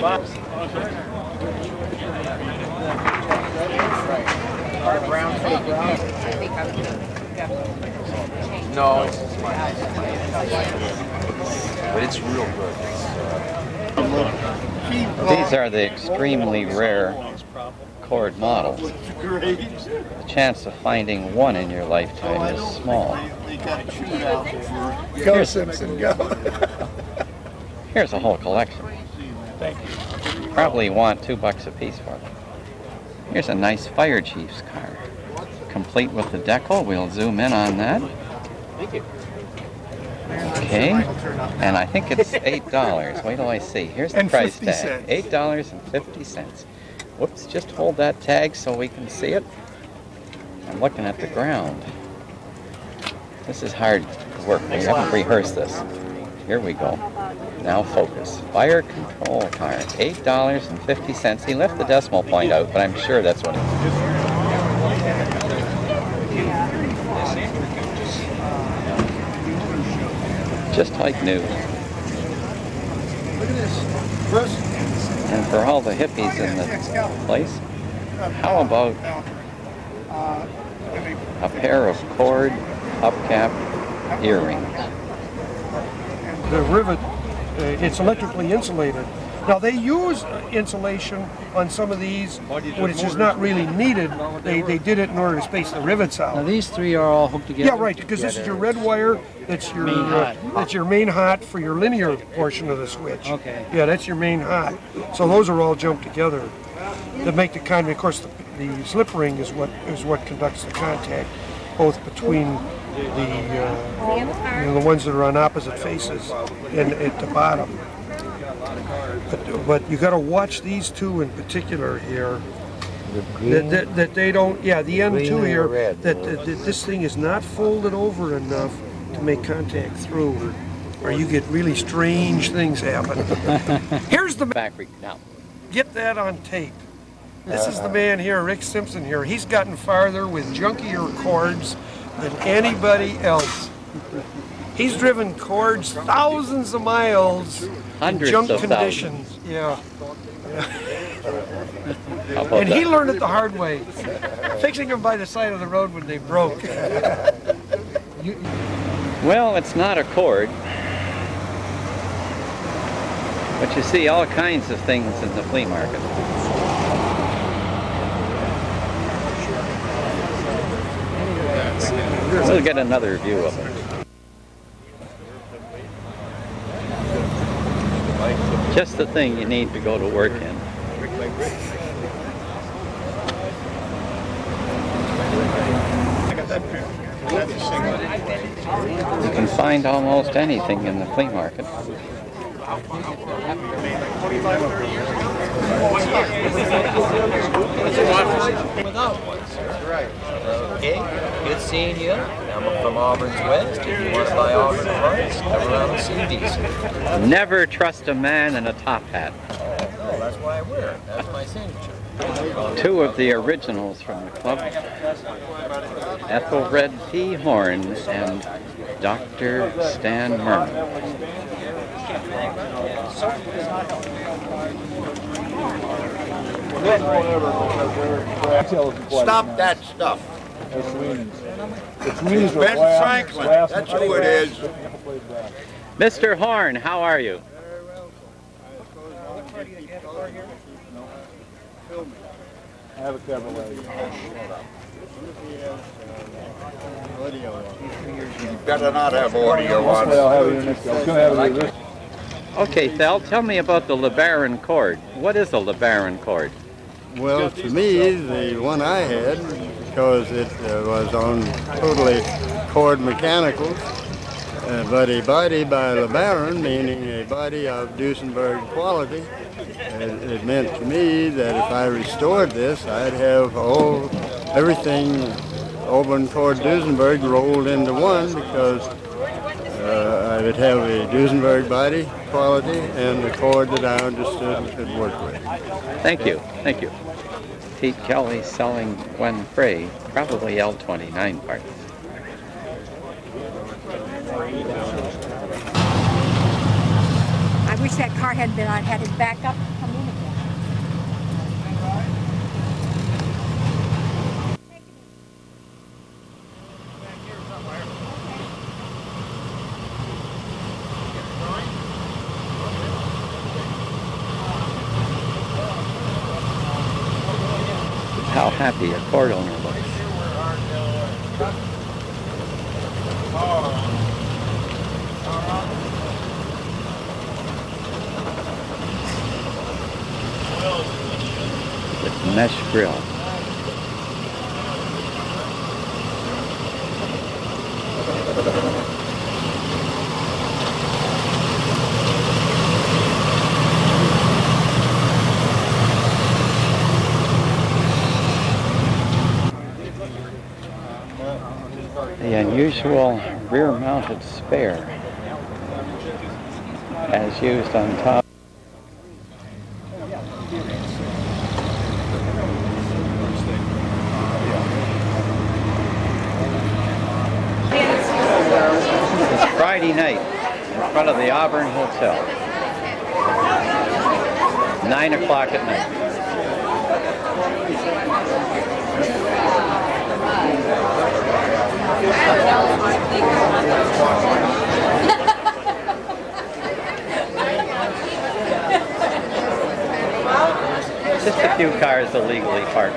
No, but it's real good. These are the extremely rare cord models. The chance of finding one in your lifetime is small. Go, Simpson, go. Here's a whole collection. Thank you. Probably want $2 a piece for them. Here's a nice fire chief's car, complete with the decal. We'll zoom in on that. Thank you. Okay, and I think it's $8. Wait till I see. Here's the price tag. $8.50. Whoops, just hold that tag so we can see it. I'm looking at the ground. This is hard work. We haven't rehearsed this. Here we go. Now focus. Fire control car, $8.50. He left the decimal point out, but I'm sure that's what it is. Just like new. Look at this. Bruce. And for all the hippies in the place, how about a pair of cord hubcap earrings? The rivet, it's electrically insulated. Now they use insulation on some of these, which is not really needed. They did it in order to space the rivets out. Now these three are all hooked together? Yeah, right, because this is your red wire, that's your main hot for your linear portion of the switch. Okay. Yeah, that's your main hot. So those are all jumped together to make the of course, the slip ring is what conducts the contact, both between the ones that are on opposite faces and at the bottom. But you got to watch these two in particular here. That they don't, yeah, the end two here, that this thing is not folded over enough to make contact through, or you get really strange things happen. Here's the Factory now. Get that on tape. This is the man here, Ric Simpson here. He's gotten farther with junkier cords than anybody else. He's driven cords thousands of miles Hundreds in junk of conditions. Yeah. How about And he that? learned it the hard way, fixing them by the side of the road when they broke. Well, it's not a cord. But you see all kinds of things in the flea market. We'll get another view of it. Just the thing you need to go to work in. You can find almost anything in the flea market. Okay, good seeing you. I'm from Auburn's West. If you want to buy Auburn parts, come around and see these. Never trust a man in a top hat. Well, that's why I wear it. That's my signature. Two of the originals from the club, Ethelred P. Horn and Dr. Stan Merman. Stop that stuff. It's Ben Franklin. That's who it is. Mr. Horn, how are you? I have a Cabernet. You better not have audio on I'll it. have it next. I was going to have it this. Okay, Thel, tell me about the LeBaron cord. What is a LeBaron cord? Well, to me, the one I had, because it was on totally cord mechanical, but a body by LeBaron, meaning a body of Duesenberg quality, it meant to me that if I restored this, I'd have everything Auburn cord Duesenberg rolled into one, because I would have a Duesenberg body quality and the cord that I understood and could work with. Thank you, thank you. Pete Kelly selling Gwen Frey, probably L29 parts. I wish that car had been on, had it back up. how happy a cord owner looks. With mesh grill. The unusual rear-mounted spare as used on top. It's Friday night in front of the Auburn Hotel. 9 o'clock at night. Just a few cars illegally parked.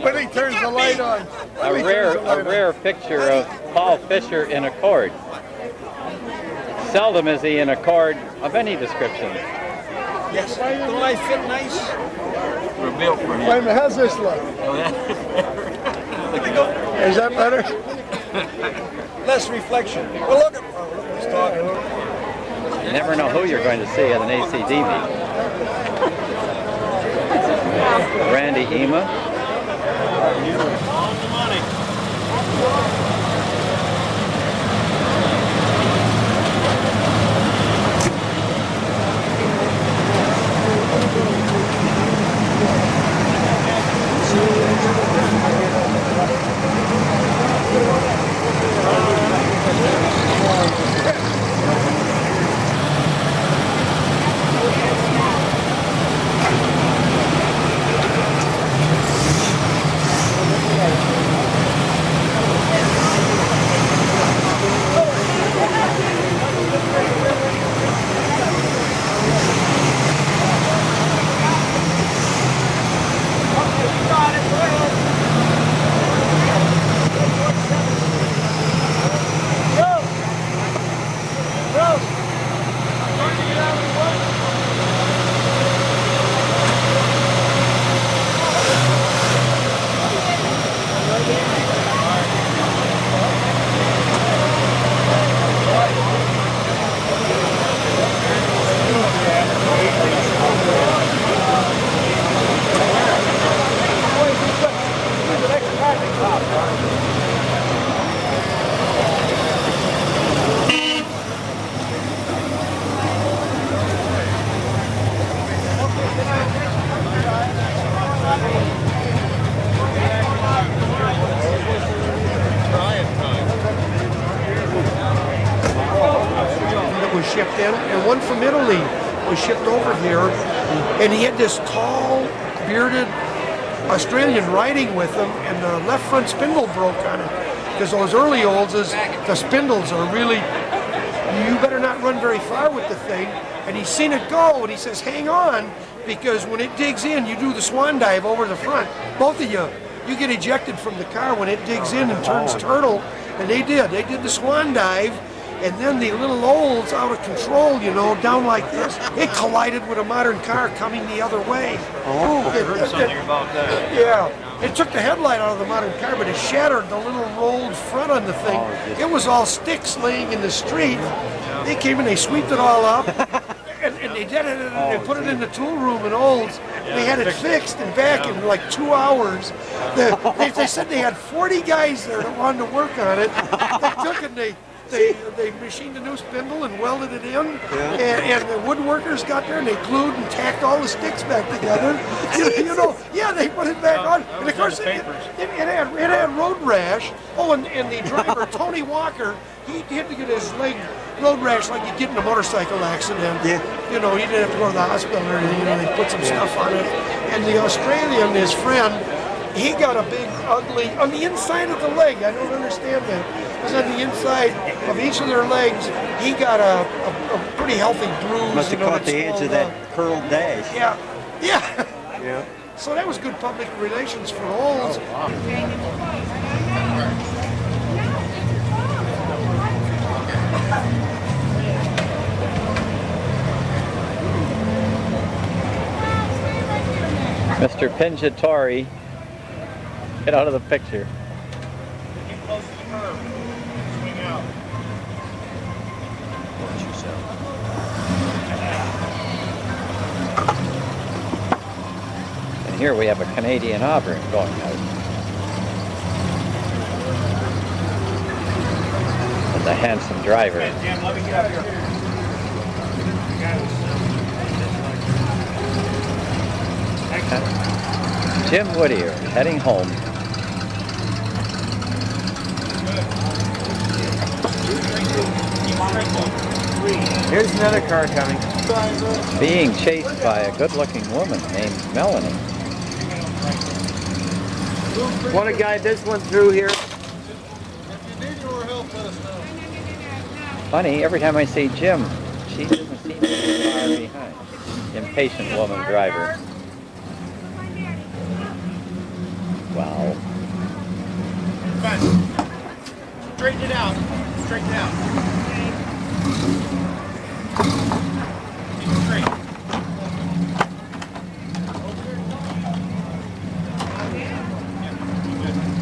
When he turns the light on. A rare picture of Paul Fisher in a cord. Seldom is he in a cord of any description. Yes. Don't I fit nice? We're built for Wait a him. minute, how's this look? Is that better? Less reflection. Well, look at he's talking. You never know who you're going to see at an ACD meet. Randy Ema. Shipped in, and one from Italy was shipped over here, and he had this tall, bearded Australian riding with him, and the left front spindle broke on it. Because those early olds, the spindles are really, you better not run very far with the thing. And he's seen it go, and he says, hang on, because when it digs in, you do the swan dive over the front. Both of you, you get ejected from the car when it digs in and turns turtle, and they did the swan dive. And then the little olds, out of control, you know, down like this, it collided with a modern car coming the other way. Oh, I heard something about that. Yeah, it took the headlight out of the modern car, but it shattered the little rolled front on the thing. It was all sticks laying in the street. They came and they sweeped it all up, and they did it, and they put it in the tool room in Olds. They had it fixed and back in like 2 hours. They said they had 40 guys there that wanted to work on it. They took it and they machined a new spindle and welded it in, and the woodworkers got there and they glued and tacked all the sticks back together. You know, yeah, they put it back on. And of course, it had road rash. Oh, and the driver, Tony Walker, he had to get his leg road rash like you get in a motorcycle accident. Yeah. You know, he didn't have to go to the hospital or anything. You know, they put some stuff on it. And the Australian, his friend, he got a big, ugly, on the inside of the leg. I don't understand that. It was on the inside of each of their legs. He got a pretty healthy bruise. Must have caught the edge of that curled dash. Yeah. Yeah. Yeah. So that was good public relations for Olds. Mr. Pinjatori, get out of the picture. And here we have a Canadian Auburn going out. With a handsome driver. Jim Whittier heading home. Here's another car coming. Being chased by a good-looking woman named Melanie. Want to guide this one through here? Funny, every time I see Jim, she doesn't seem to be far behind. Impatient woman driver. Wow. Straighten it out. Straighten it out. Keep it straight.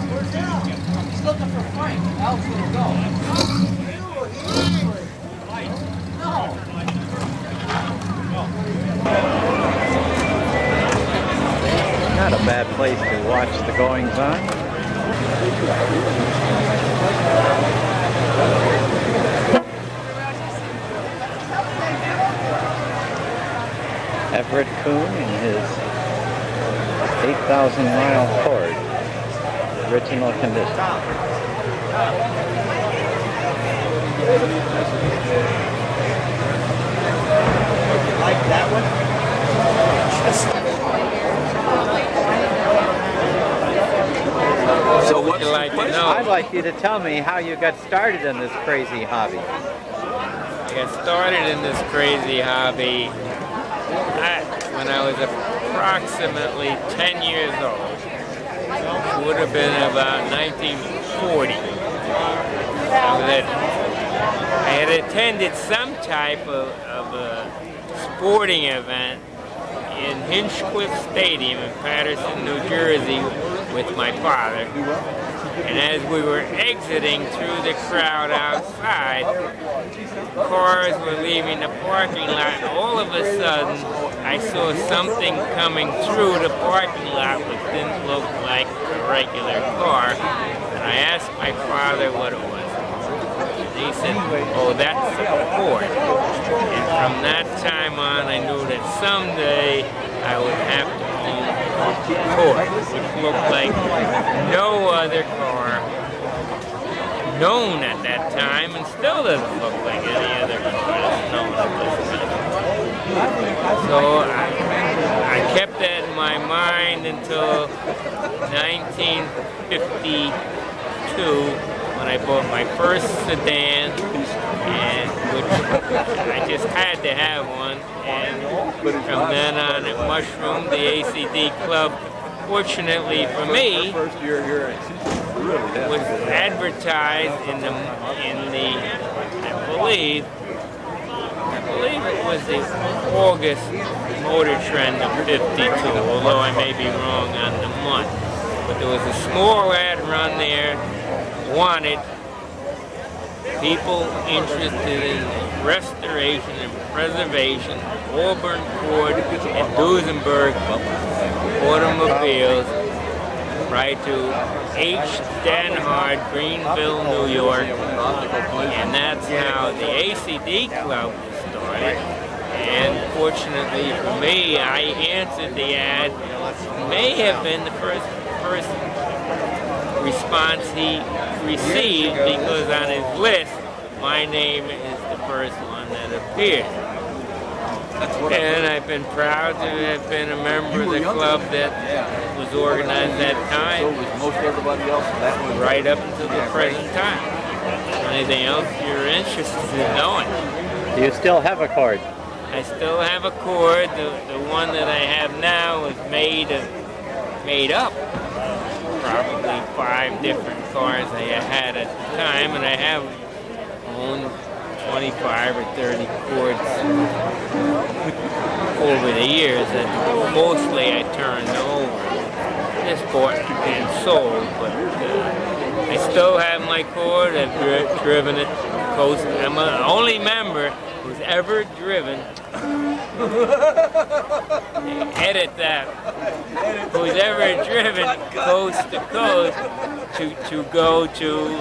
Where's Al? He's looking for Frank. Al's gonna go. Not a bad place to watch the goings-on. Everett Kuhn in his 8,000-mile Ford, original condition. Like that one? So what would you like to know? I'd like you to tell me how you got started in this crazy hobby. I got started in this crazy hobby when I was approximately 10 years old. It would have been about 1940. I had attended some type of a sporting event in Hinchcliffe Stadium in Patterson, New Jersey with my father. And as we were exiting through the crowd outside, cars were leaving the parking lot, and all of a sudden I saw something coming through the parking lot which didn't look like a regular car. And I asked my father what it was. And he said, "Oh, that's a Ford." And from that time on I knew that someday I would have to own a Ford, which looked like no other car known at that time, and still doesn't look like any other car that's known at this time. So I kept that in my mind until 1952, when I bought my first sedan, and which I just had to have one. And from then on, it mushroomed. The ACD Club, fortunately for me, was advertised in the I believe it was the August Motor Trend of '52, although I may be wrong on the month. But there was a small ad run there, wanted people interested in restoration and preservation of Auburn, Ford, and Duesenberg automobiles. Write to H. Danhard, Greenville, New York, and that's how the ACD Club was started. And fortunately for me, I answered the ad. May have been the first response he received, because on his list, my name is the first one that appeared. And I've been proud to have been a member of the club that was organized that time. So was most everybody else. That was right up until the present time. Anything else you're interested in knowing? Do you still have a cord? I still have a cord. The one that I have now is made up. Probably 5 different cars I had at the time, and I have owned 25 or 30 cords over the years, and mostly I turned over, just bought and sold, but I still have my cord. I've driven it coast. I'm the only member who's ever driven, edit that, who's ever driven coast to coast to go to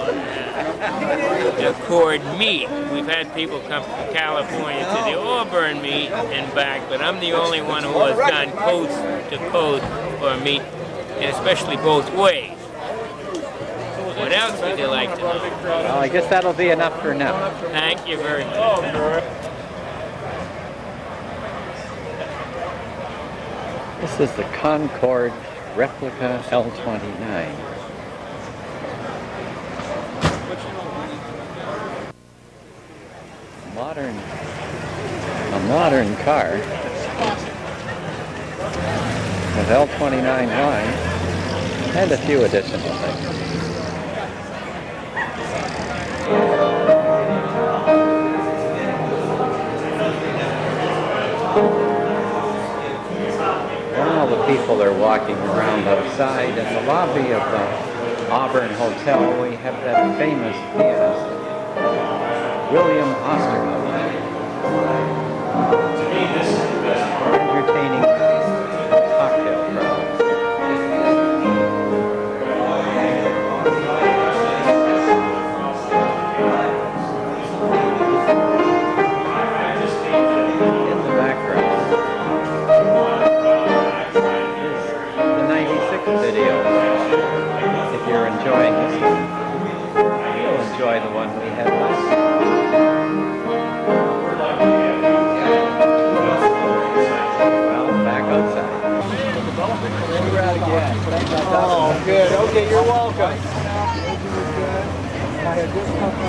the cord meet. We've had people come from California to the Auburn meet and back, but I'm the only one who has gone coast to coast for a meet, and especially both ways. What else would you like to know? Well, I guess that'll be enough for now. Thank you very much. This is the Concorde replica L29. A modern car with L29 line and a few additional things. All the people are walking around outside. In the lobby of the Auburn Hotel, we have that famous pianist, William Osterhout, entertaining cocktail crowds. In the background is the '96 video. If you're enjoying this one, you'll enjoy the one we had last time. Oh, good. Okay, you're welcome.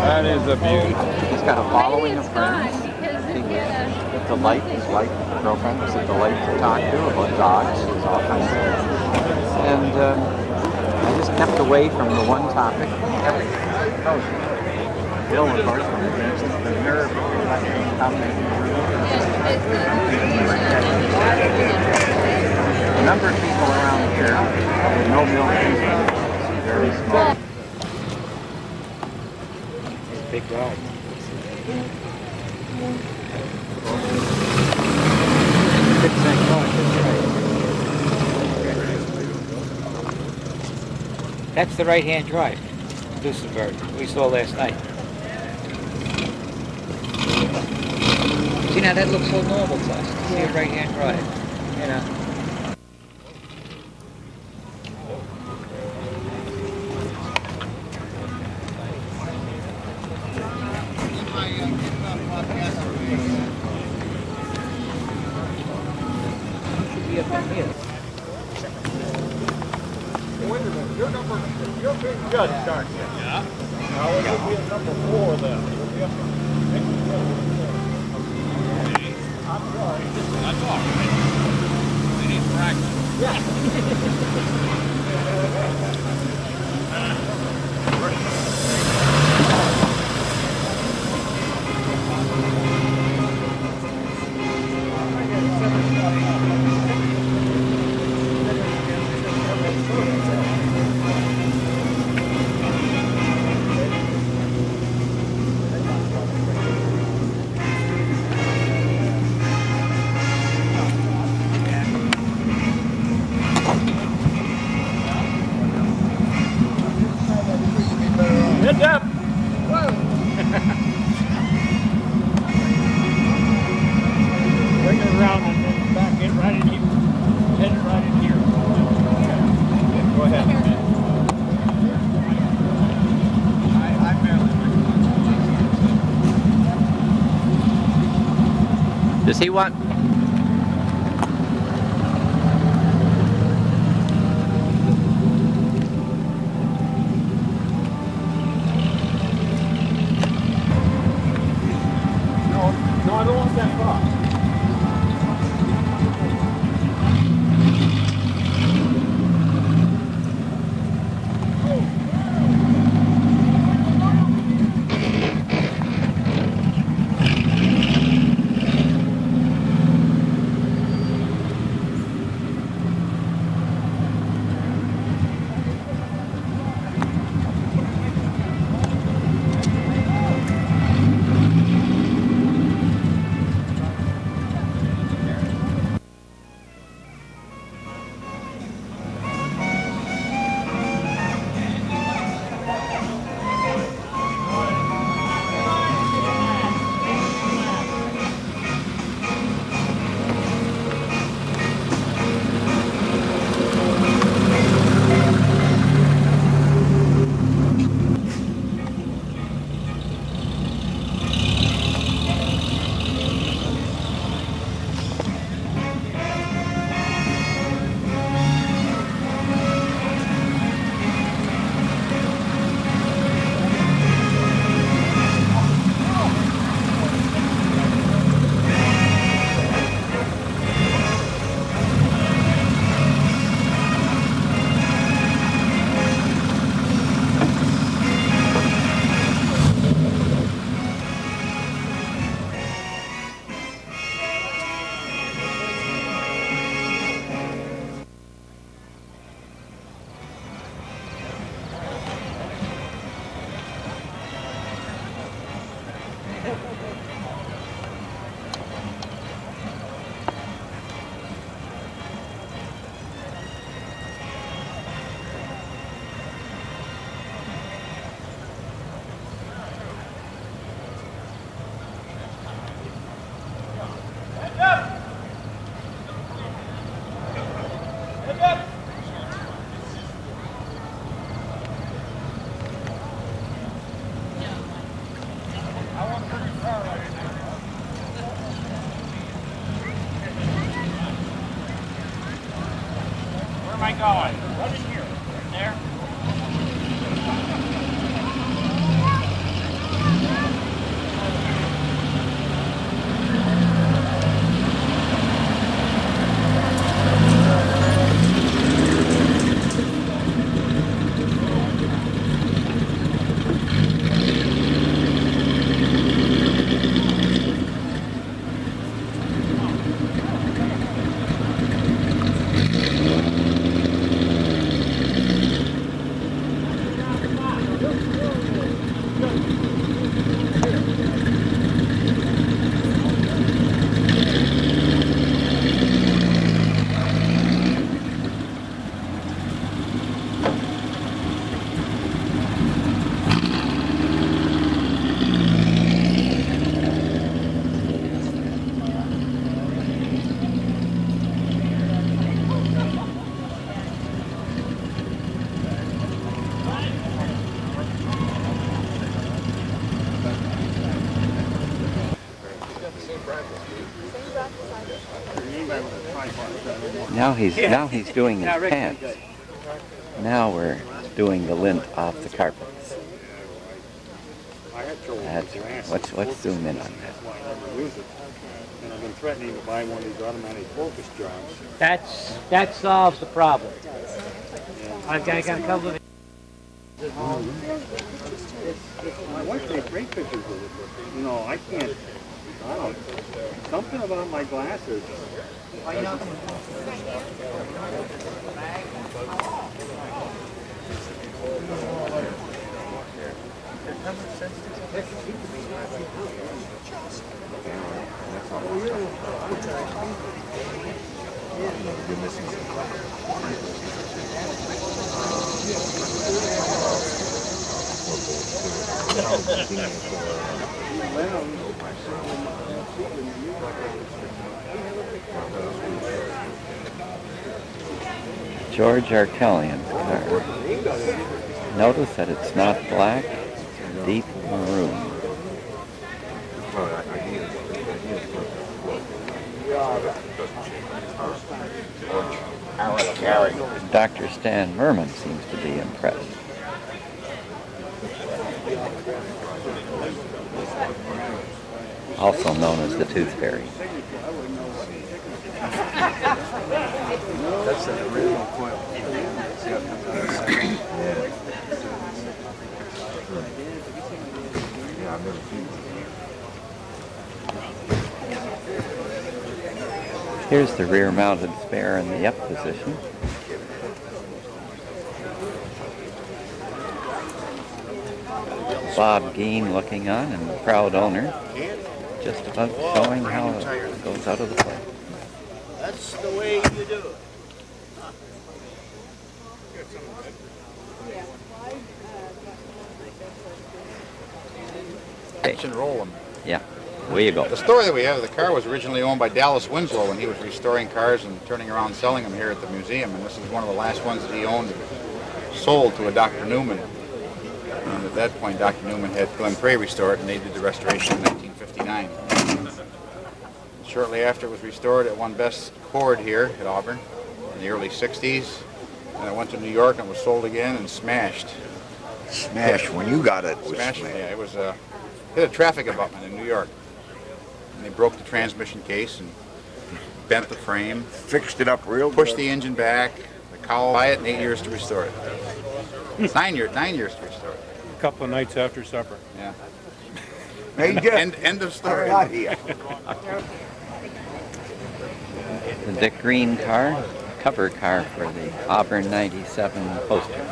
That is a beauty. He's got a following of friends. It's a delight. His wife, girlfriend, was a delight to talk to about dogs. There's all kinds of things. And I just kept away from the one topic. Bill, of course, when it comes to the nerve the number of people around here with no buildings is very small. Big ride. That's the right-hand drive. This is the bird we saw last night. See, now that looks so normal to us. See a right-hand drive, you know. Just start. Yeah. Now it will be a number 4 then. I'm sorry. That's all right. We need practice. Yeah. Heads up! Bring it around and then back in right in here. Head it right in here. Go ahead. I barely see one? No, I don't want that box. Where am I going? Right in here. There. Now he's doing his pants. Now we're doing the lint off the carpets. That's let's zoom in on that. And I've been threatening to buy one of these automatic focus jobs. That solves the problem. I've got a couple of. My wife takes great pictures with it, but you know, I can't. I don't. Something about my glasses. George Arkellian's car. Notice that it's not black, it's deep maroon. Dr. Stan Merman seems to be impressed. Also known as the Tooth Fairy. That's an original coil. Yeah, I've never seen one. Here's the rear-mounted spare in the up position. Bob Gein looking on and the proud owner, just about showing how it goes out of the plate. That's the way you do it. And roll them. Yeah, away you go. The story that we have of the car was originally owned by Dallas Winslow when he was restoring cars and turning around and selling them here at the museum. And this is one of the last ones that he owned and sold to a Dr. Newman. And at that point, Dr. Newman had Glen Prairie restored, and they did the restoration in 1959. Shortly after it was restored, it won Best Cord here at Auburn in the early 60s. And it went to New York and was sold again and smashed. Smashed when you got it. Smashed, yeah, it was hit a traffic abutment in New York. And they broke the transmission case and bent the frame. Fixed it up real good. Pushed the engine back. The cowl buy it and 8 years to restore it. 9 years to restore it. A couple of nights after supper. Yeah. Hey, end of story. The Dick Green car, cover car for the Auburn 97 poster.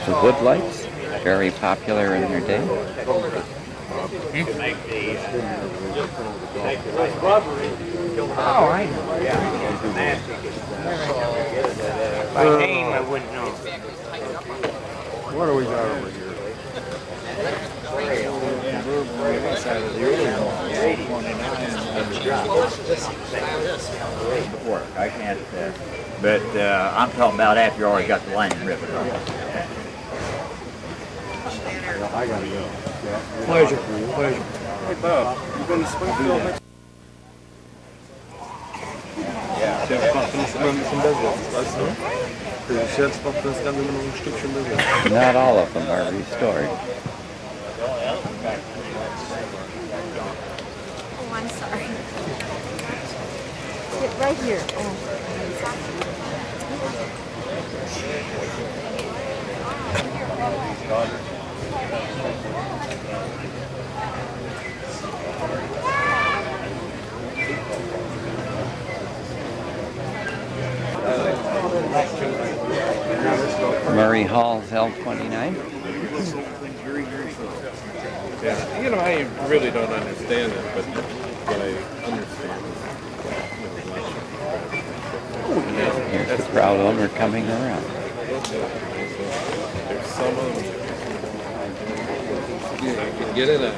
The Woodlights, very popular in their day. Oh, I know. Yeah. By name, I wouldn't know. What do we got over here? Work. I can't, but I'm talking about after you already got the line ripped off. I gotta go. Pleasure. Hey, Bob, you going to Springfield next? Not all of them are restored. Oh, I'm sorry. Sit right here. Murray Hall's L29. Yeah, you know, I really don't understand it, but what I understand is Here's the proud owner coming around. there's some of them I can get it on.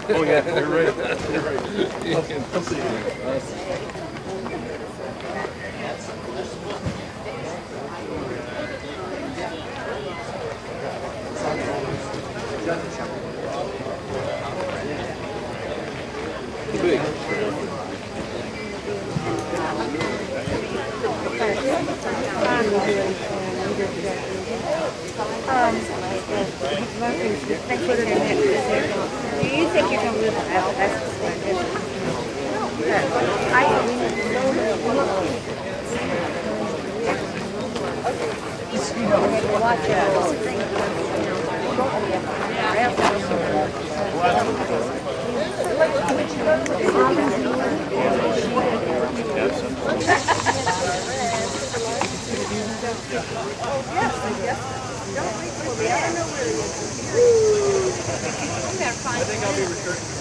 Oh yeah, they're right. They're right. You can see it. Big. Do you think you can live without that? Watch I think I'll be returning to see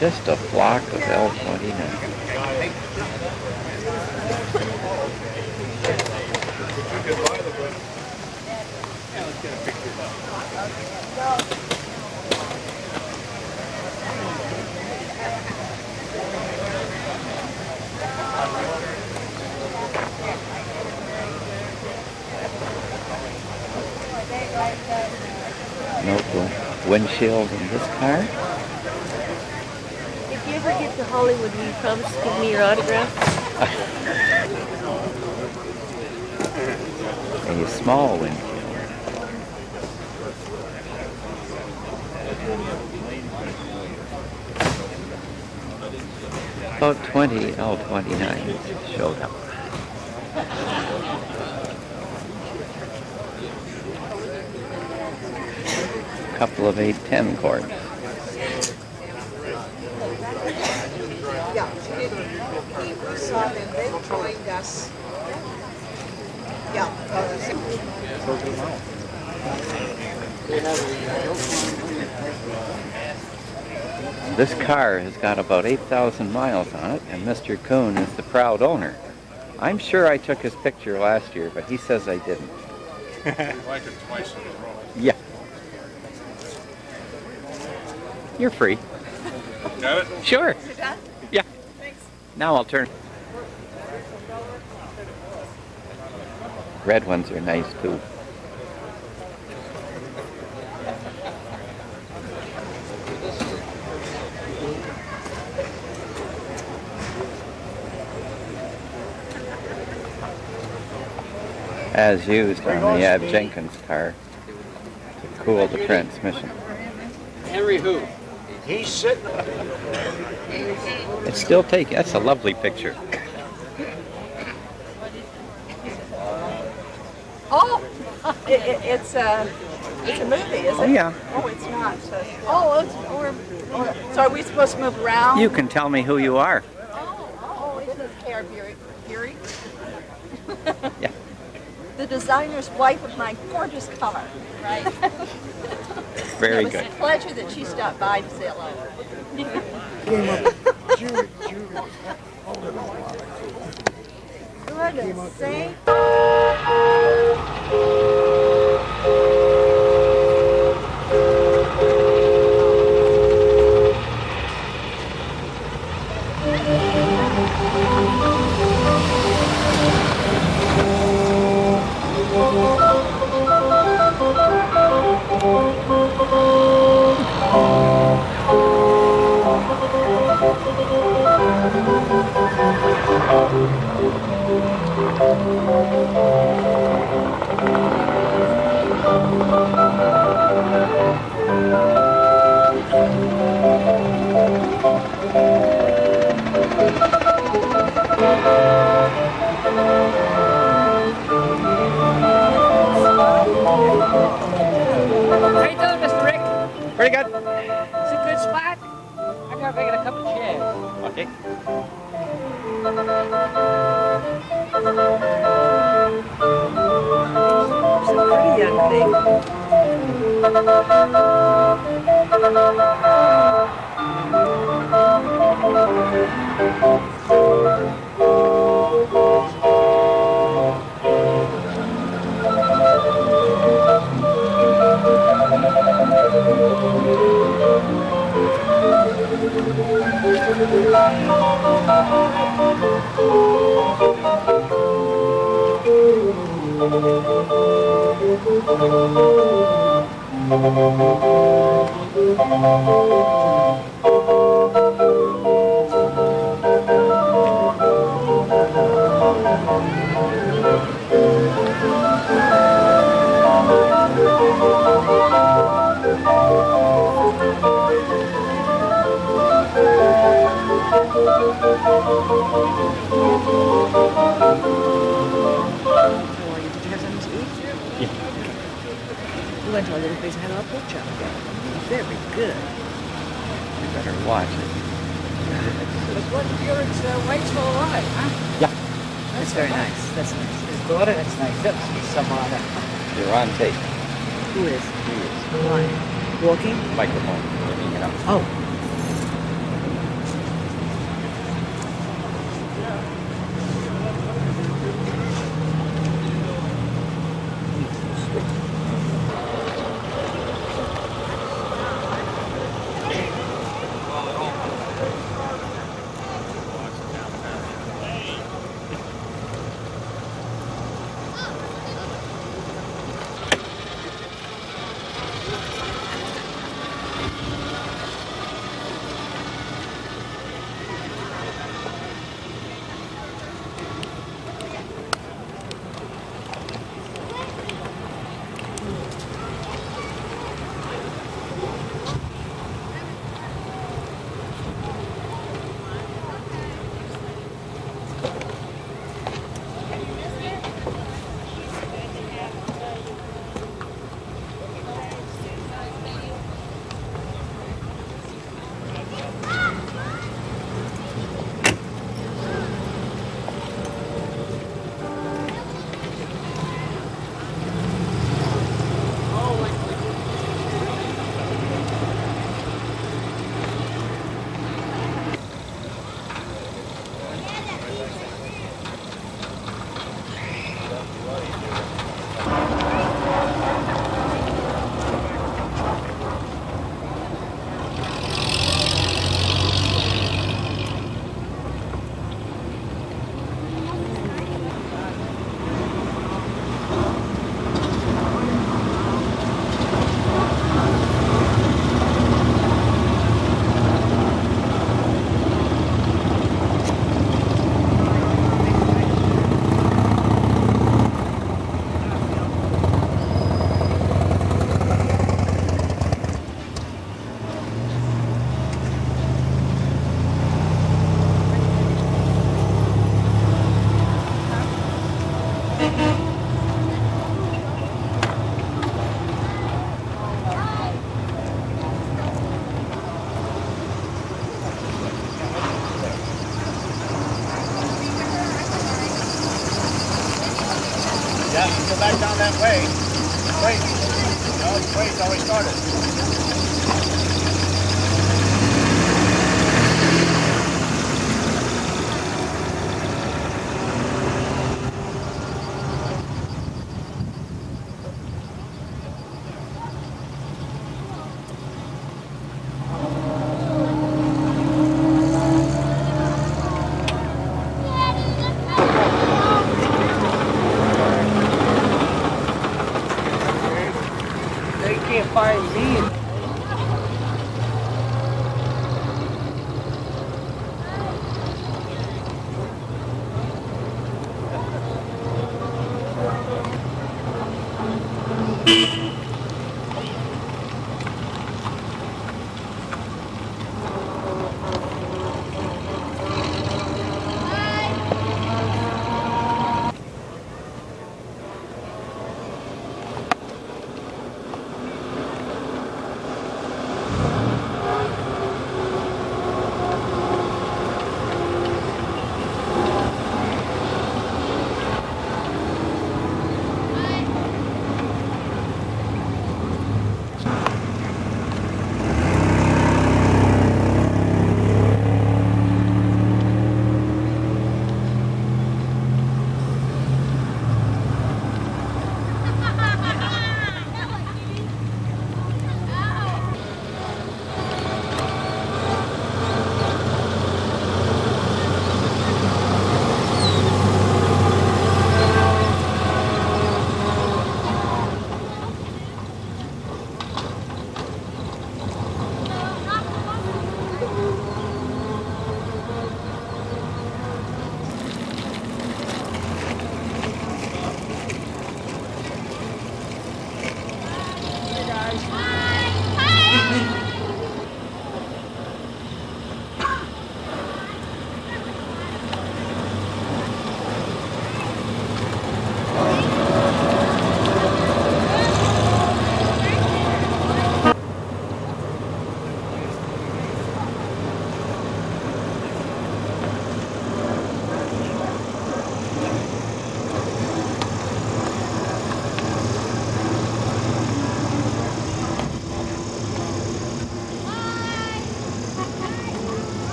Just a flock of L29. No windshield in this car. If you ever get to Hollywood, will you promise to give me your autograph? A small windshield. About 20 L29s showed up. A couple of 810 cords. Yeah, we saw them, they joined us. Yeah. This car has got about 8,000 miles on it, and Mr. Kuhn is the proud owner. I'm sure I took his picture last year, but he says I didn't. Like it twice in a row. Yeah. You're free. Got it? Sure. You're done? Yeah. Thanks. Now I'll turn. Red ones are nice too. As used on the Ab Jenkins car to cool the transmission. Henry who? He's sitting. It's still taking. That's a lovely picture. Oh, it's a movie, is it? Oh yeah. Oh, it's not. So are we supposed to move around? You can tell me who you are. Oh, it says Care Fury. Yeah. The designer's wife of my gorgeous car. Right. Very good. good. It was a pleasure that she stopped by to say hello. Goodness sake. How you doing, Mr. Rick? Pretty good. Is it a good spot? I gotta make it a couple of chairs. Okay. She's a pretty young thing. We went to a little place and had our pork chop. Very good. You better watch it. But what you're White's all right, huh? Yeah. That's very nice. That's nice. His daughter? That's nice. That's some You're on tape. Who is? He is. Why? Walking? Microphone. Picking it up. Oh. back down that way. Wait. No, it's way it's always started. They can't find me.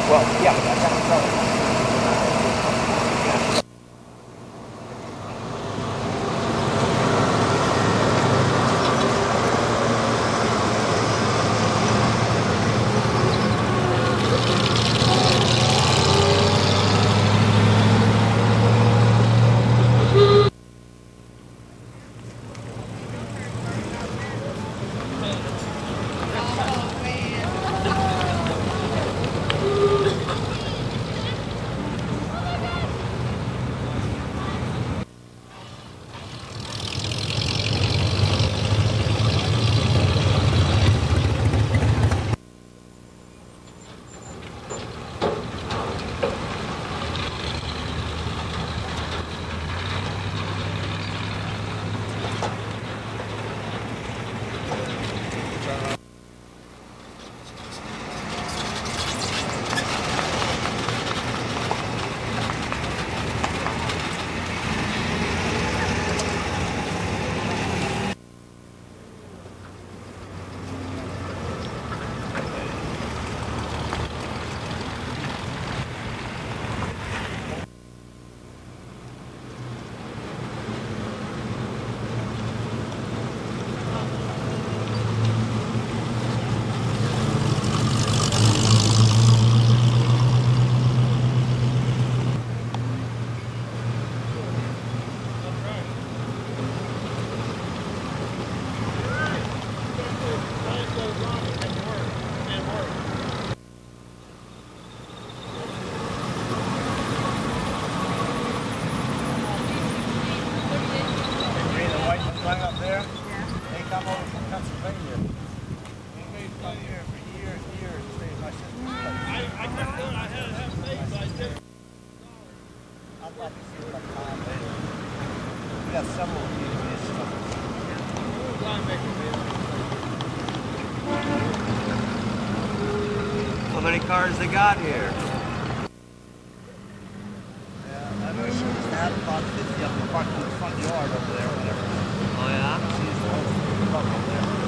Well, yeah, but that's how it's going. How many cars they got here? I know she was at about 50 up in the front yard over there, whatever. Oh, yeah? She's the whole up there.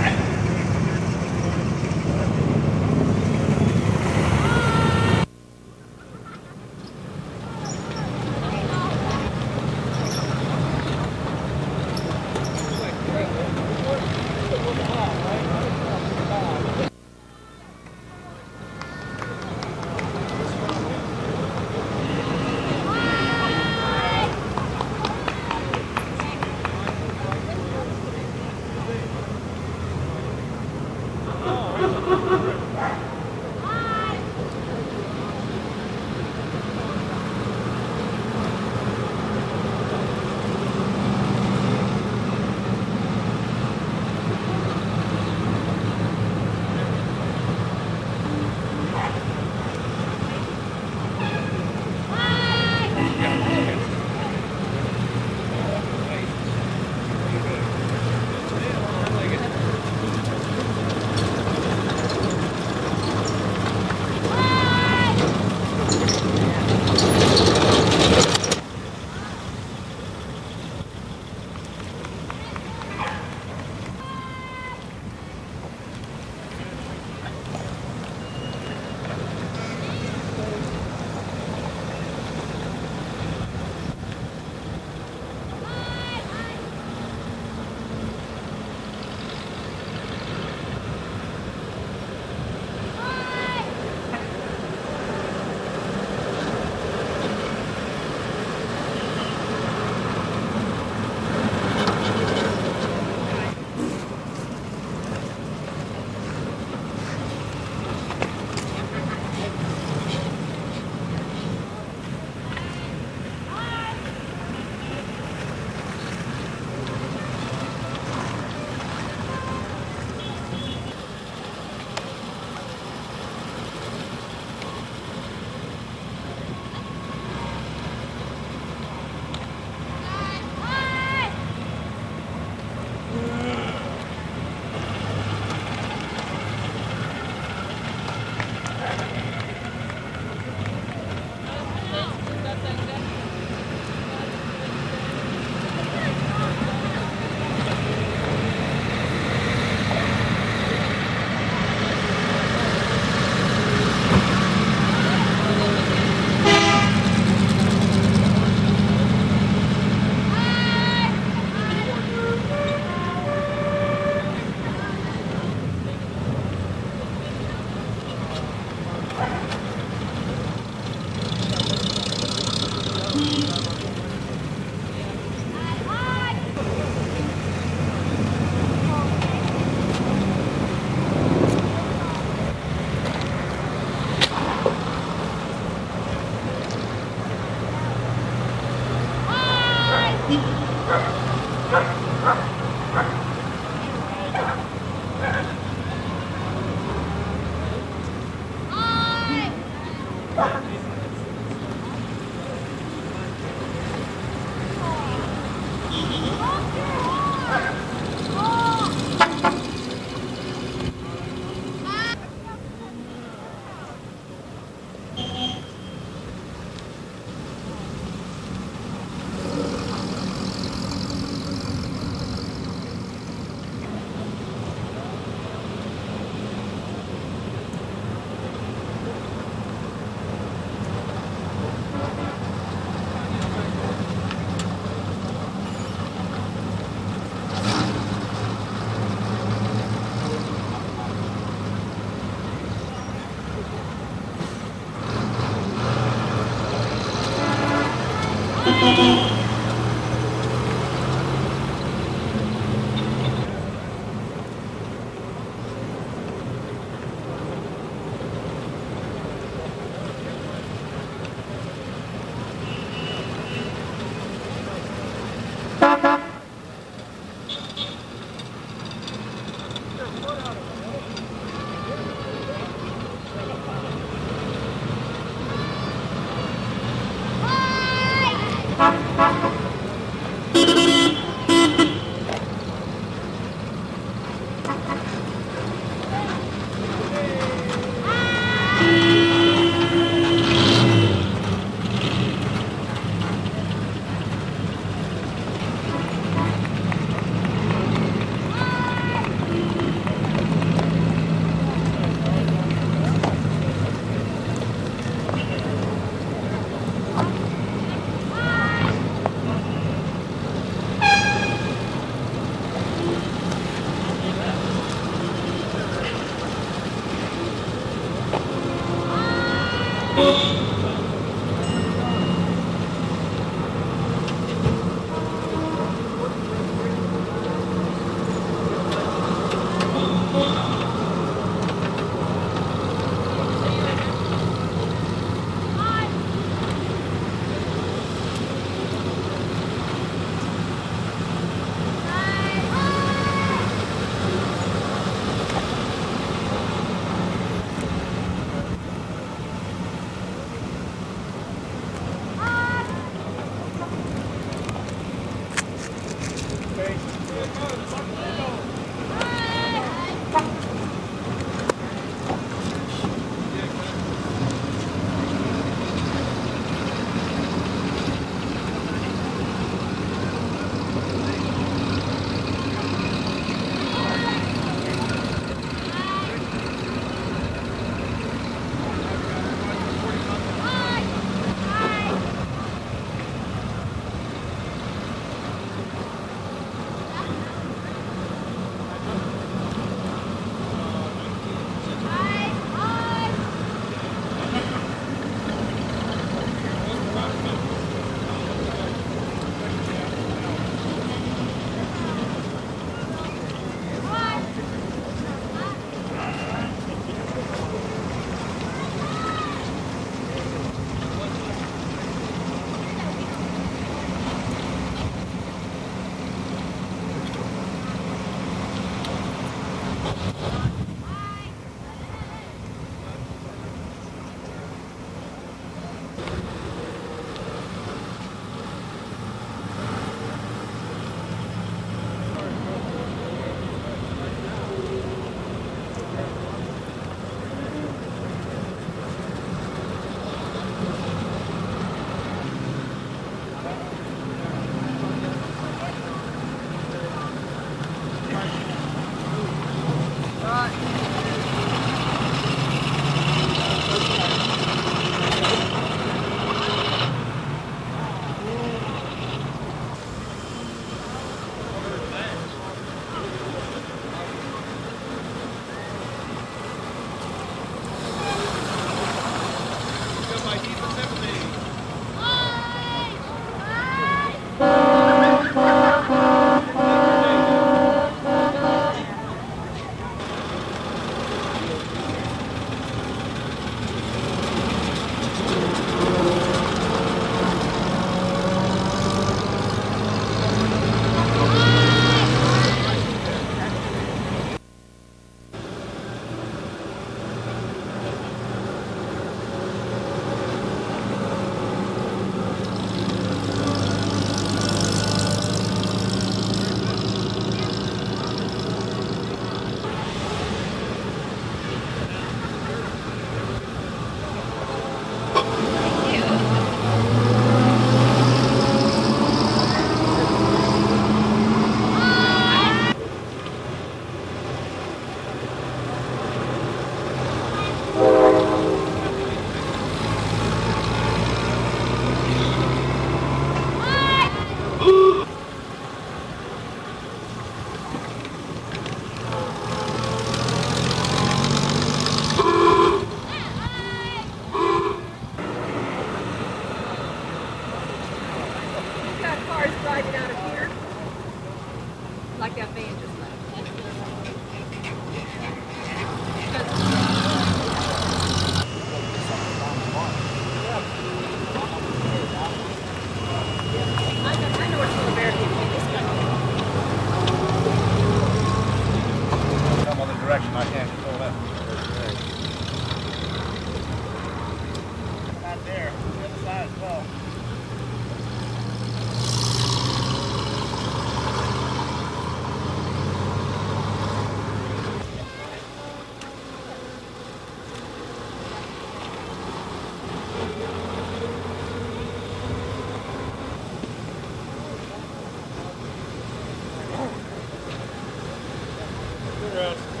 cigarette.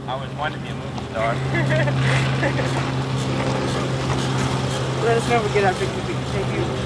I always wanted to be a movie star. Let us know if we get our big debut.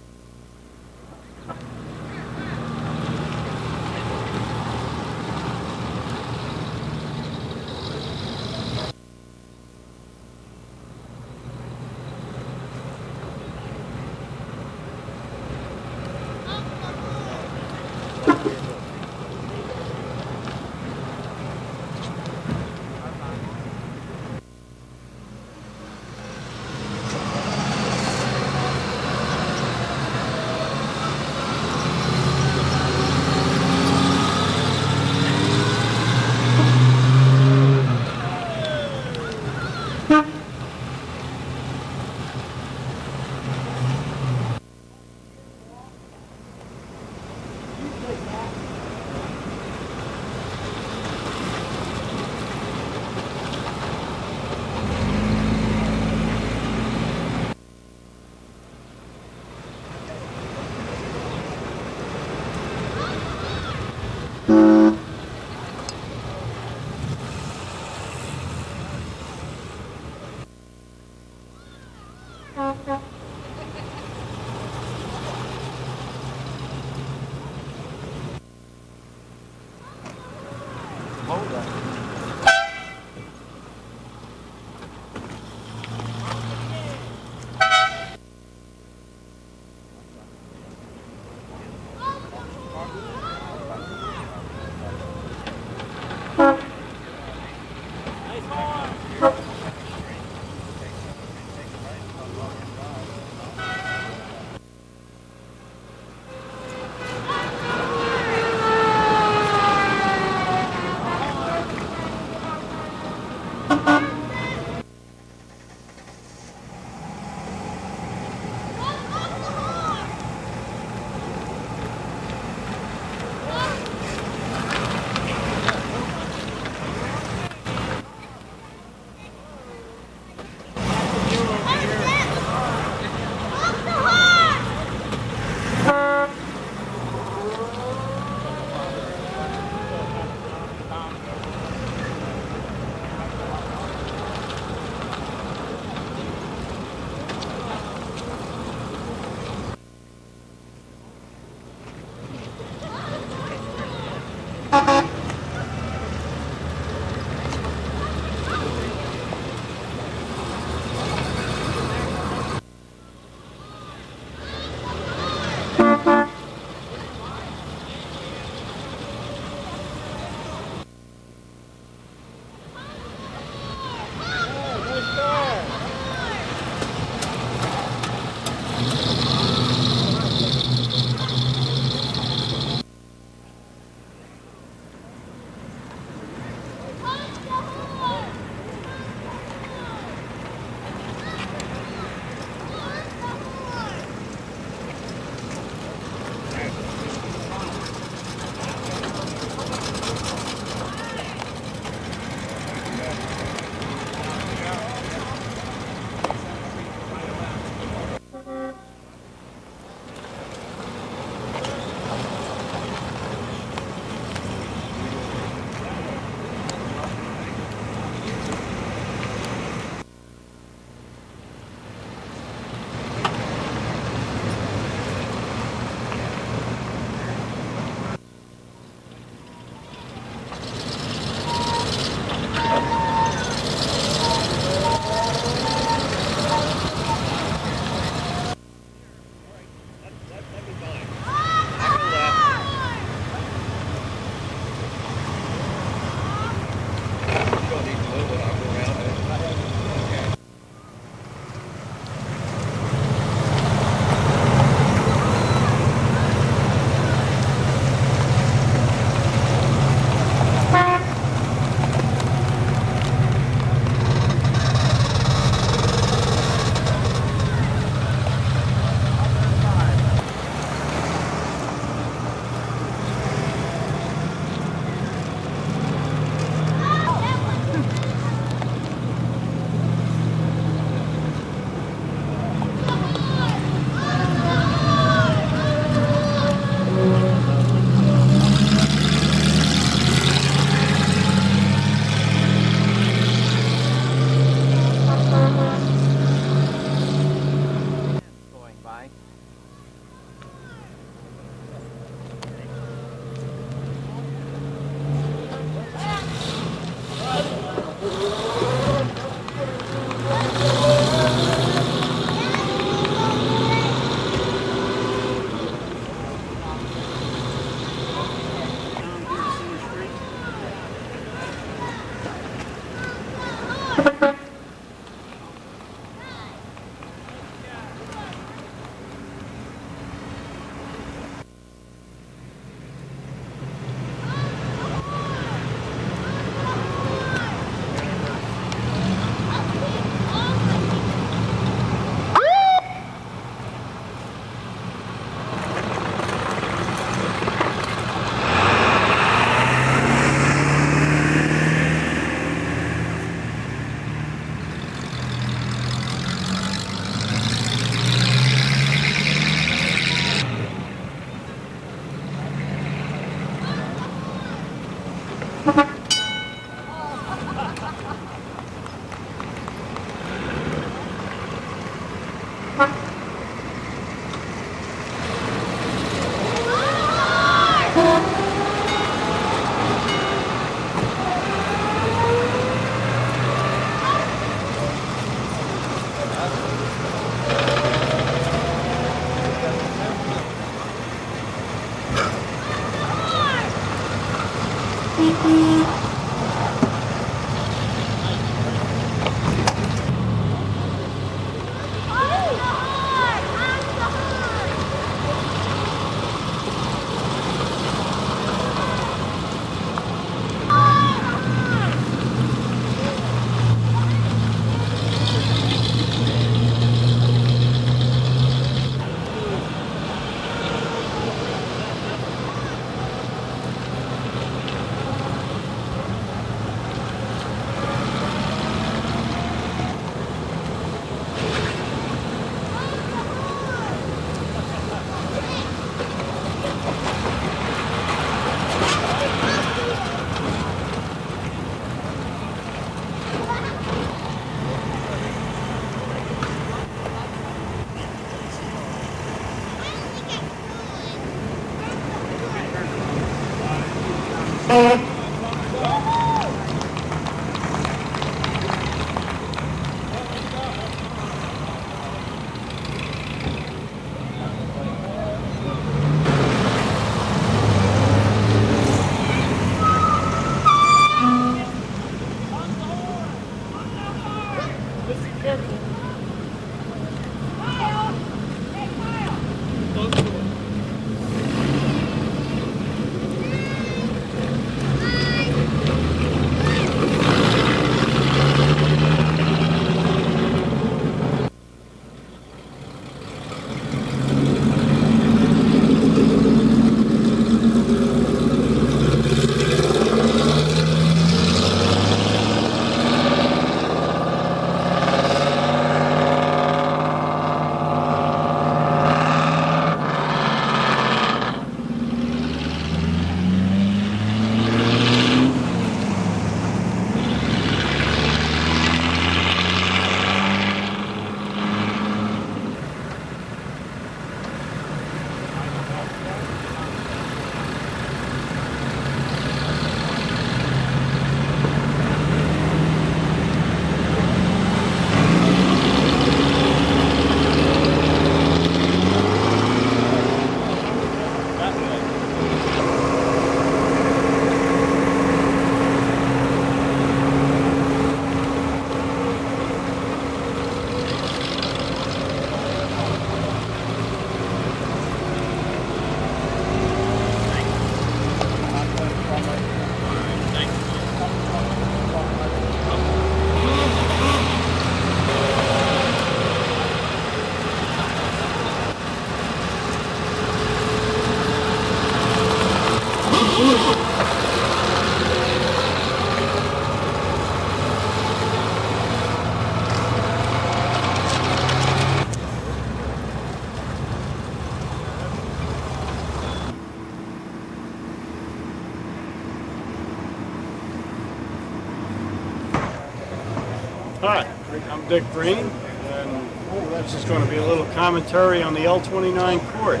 Hi, I'm Dick Green, and this is going to be a little commentary on the L29 Court.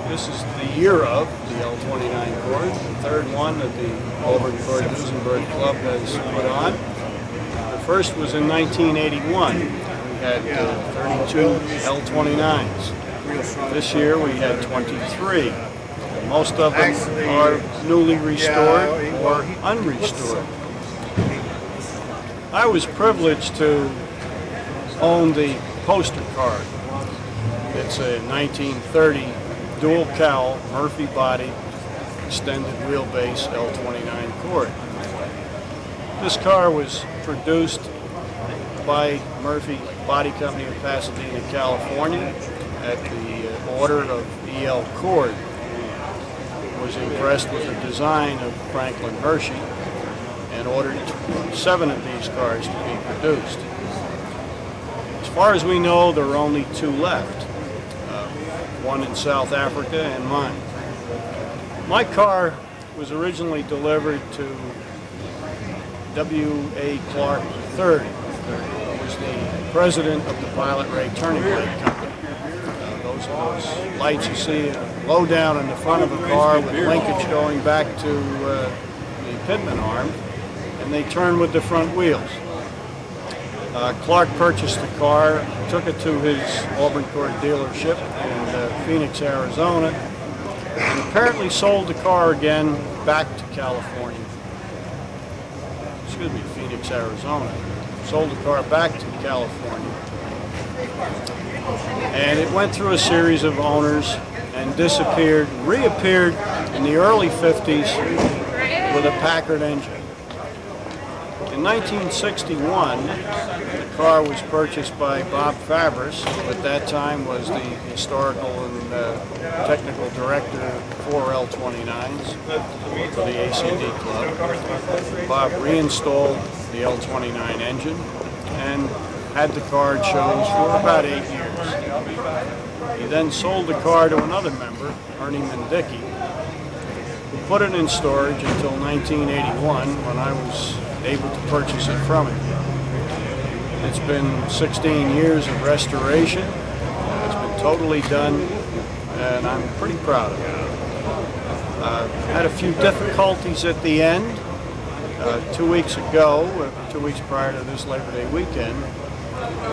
This is the year of the L29 Court, the third one that the Auburn Duesenberg Club has put on. The first was in 1981. We had 32 L29s. This year we had 23. Most of them are newly restored or unrestored. I was privileged to own the poster card. It's a 1930 dual cowl Murphy body extended wheelbase L29 Court. This car was produced by Murphy Body Company of Pasadena, California at the order of E.L. Cord. Was impressed with the design of Franklin Hershey and ordered 7 of these cars to be produced. As far as we know, there are only 2 left, one in South Africa and mine. My car was originally delivered to W.A. Clark III, who was the president of the Pilot Ray Turning Blade Company. Those are those lights you see low down in the front of a car with linkage going back to the pitman arm, and they turn with the front wheels. Clark purchased the car, took it to his Auburn Court dealership in Phoenix, Arizona, and apparently sold the car again back to California. Excuse me, Phoenix, Arizona. Sold the car back to California. And it went through a series of owners and disappeared, reappeared in the early 50s with a Packard engine. In 1961, the car was purchased by Bob Fabris, who at that time was the historical and technical director for L29s for the ACD Club. Bob reinstalled the L29 engine and had the car at shows for about 8 years. He then sold the car to another member, Ernie Mendicky, who put it in storage until 1981 when I was able to purchase it from him. It's been 16 years of restoration. It's been totally done, and I'm pretty proud of it. Had a few difficulties at the end. 2 weeks ago, 2 weeks prior to this Labor Day weekend,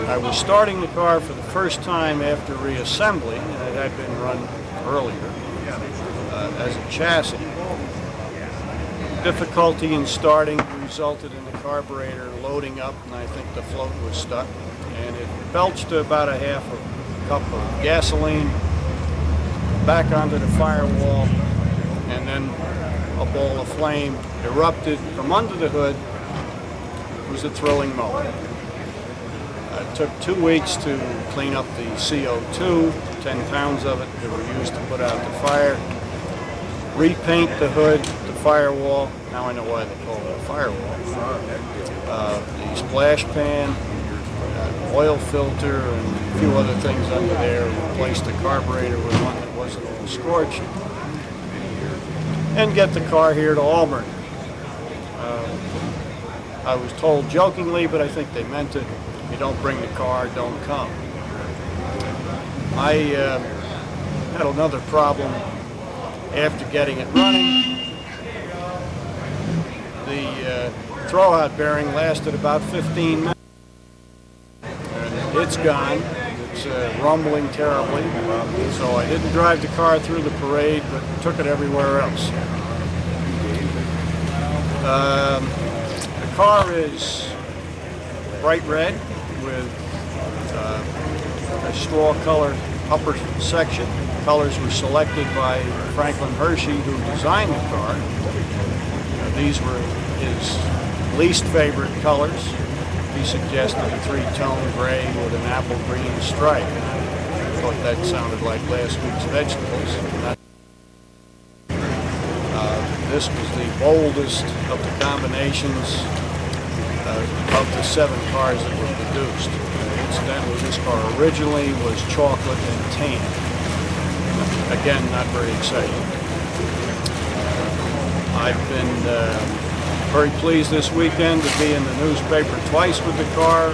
I was starting the car for the first time after reassembly, and it had been run earlier as a chassis. Difficulty in starting resulted in the carburetor loading up, and I think the float was stuck, and it belched about a half a cup of gasoline back onto the firewall, and then a ball of flame erupted from under the hood. It was a thrilling moment. It took 2 weeks to clean up the CO2, 10 pounds of it that were used to put out the fire, repaint the hood, the firewall. Now I know why they call it a firewall. The splash pan, oil filter, and a few other things under there. Replace the carburetor with one that wasn't all scorched, and get the car here to Auburn. I was told jokingly, but I think they meant it, you don't bring the car, don't come. I had another problem after getting it running. The throwout bearing lasted about 15 minutes. And it's gone. It's rumbling terribly. So I didn't drive the car through the parade, but took it everywhere else. The car is bright red with a straw colored upper section. Colors were selected by Franklin Hershey, who designed the car. These were his least favorite colors. He suggested a 3-tone gray with an apple green stripe. I thought that sounded like last week's vegetables. This was the boldest of the combinations of the 7 cars that were produced. Incidentally, this car originally was chocolate and tan. Again, not very exciting. I've been very pleased this weekend to be in the newspaper twice with the car.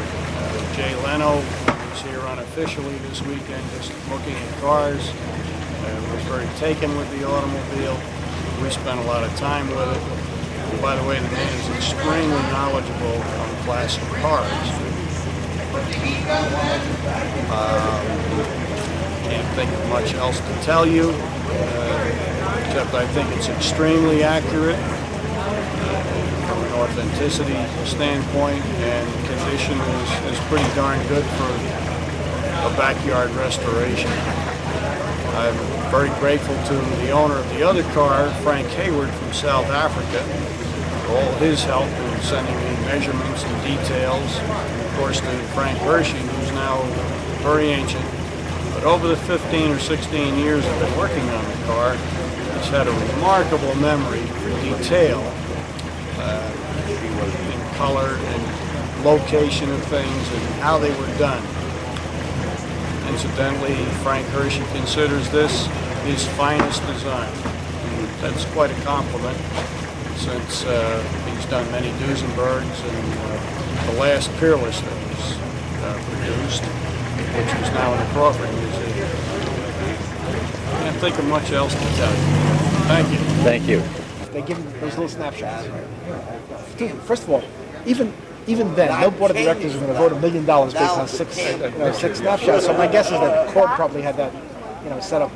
Jay Leno was here unofficially this weekend just looking at cars. Was very taken with the automobile. We spent a lot of time with it. And by the way, the man is extremely knowledgeable on classic cars. Can't think of much else to tell you, except I think it's extremely accurate from an authenticity standpoint, and the condition is pretty darn good for a backyard restoration. I'm very grateful to the owner of the other car, Frank Hayward from South Africa, for all his help in sending me measurements and details. Of course, to Frank Hershey, who's now very ancient. But over the 15 or 16 years I've been working on the car, he's had a remarkable memory for detail in color and location of things and how they were done. Incidentally, Frank Hershey considers this his finest design. That's quite a compliment, since he's done many Duesenbergs, and the last Peerless that was produced, which is now in the Crawford Museum. Can't think of much else to tell you. Thank you. Thank you. They give them those little snapshots. Dude, first of all, even then, no board of directors is going to vote $1 million based on six snapshots. So my guess is that Cord probably had that, set up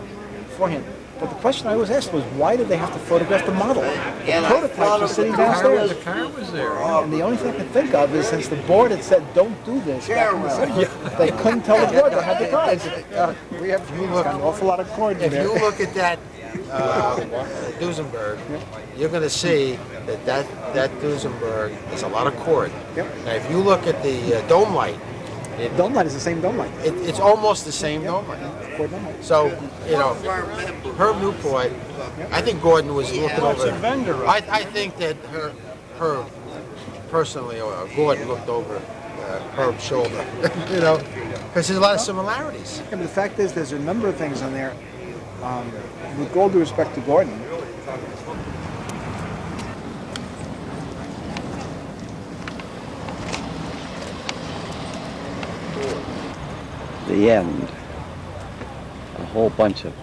beforehand. But the question I always asked was, why did they have to photograph the model? The prototypes were sitting downstairs. The car was there. And the only thing I can think of is, since the board had said, don't do this back in the 70s, they couldn't tell the board they had the car. We have an awful lot of cord in there. If you look at that Duesenberg, you're going to see that Duesenberg is a lot of cord. Yep. Now, if you look at the dome light, dome light is the same dome light. It's almost the same dome light. So, Herb Newport, I think Gordon was looking over. It's a vendor. I think that her personally, or Gordon looked over Herb's shoulder, because there's a lot of similarities. Yeah, but the fact is, there's a number of things on there. With all due respect to Gordon, the end. A whole bunch of